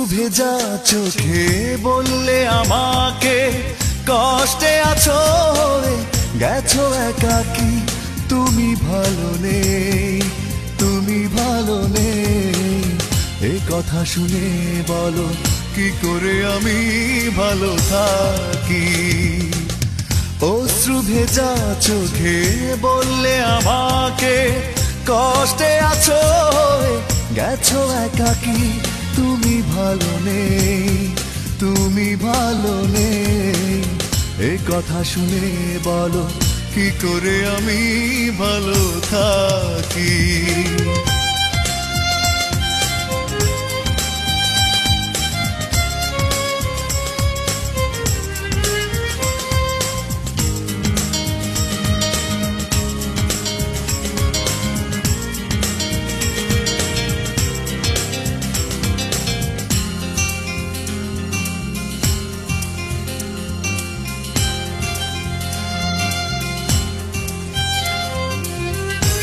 ভেজা চোখে বললে আমাকে কষ্টে আছো গেছো একাকি তুমি ভালো নেই তুমি ভালো নেই এ কথা শুনে বলো কি করে আমি ভালো থাকি অশ্রু ভেজা চোখে বললে আমাকে কষ্টে আছো গেছো একাকি তুমি ভালো নেই তুমি ভালো নেই এ কথা শুনে বলো কি করে আমি ভালো থাকি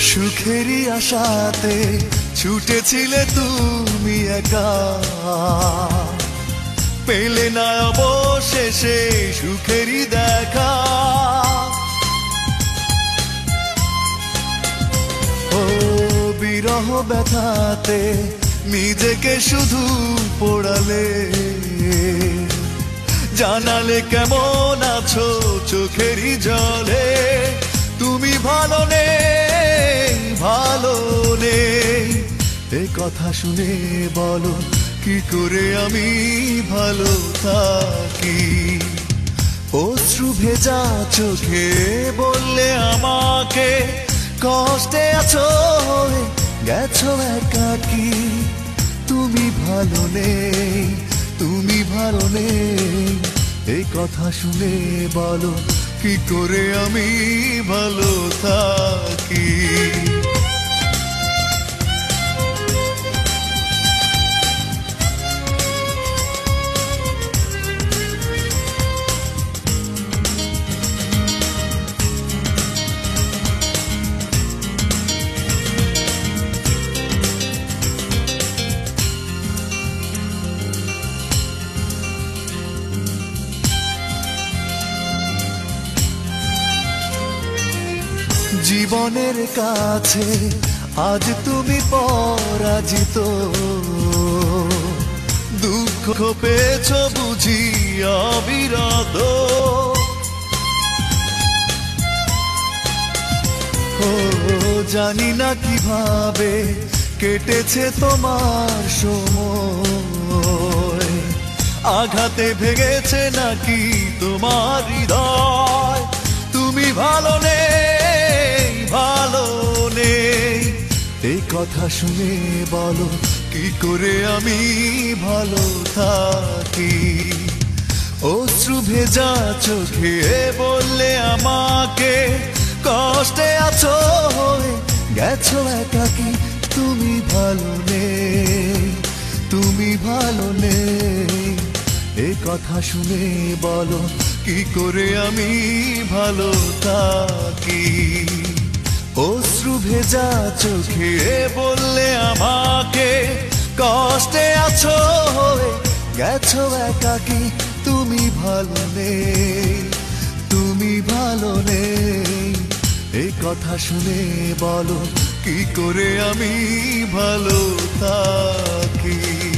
সুখেরই আশাতে ছুটেছিলে তুমি একা পেলে না অবশেষে সুখেরই দেখা ও বিরহ ব্যথাতে নিজেকে শুধু পোড়ালে জানালে কেমন আছো চোখেরই জলে তুমি ভালো নেই ভালো নেই এ কথা শুনে বলো কি করে আমি ভালো থাকি অশ্রু ভেজা চোখে বললে আমাকে কষ্টে আছো গেছো একাকি তুমি ভালো নেই তুমি ভালো নেই এই কথা শুনে বলো কি করে আমি ভালো থাকি জীবনের কাছে আজ তুমি পরাজিত দুঃখ পেয়েছ বুঝি অবিরত ও জানি না কিভাবে কেটেছে তোমার সময় আঘাতে ভেঙেছে নাকি তোমার হৃদয় তুমি ভালো নেই ভালো নেই এই কথা শুনে বলো কি করে আমি ভালো থাকি অশ্রু ভেজা চোখে বললে আমাকে কষ্টে আছো গেছো একাকি তুমি ভালো নেই তুমি ভালো নেই এই কথা শুনে বলো কি করে আমি ভালো থাকি অশ্রু ভেজা চোখে বললে আমাকে কষ্টে আছো গেছো একাকি তুমি ভালো নেই তুমি ভালো নেই এই কথা শুনে বলো কি করে আমি ভালো থাকি।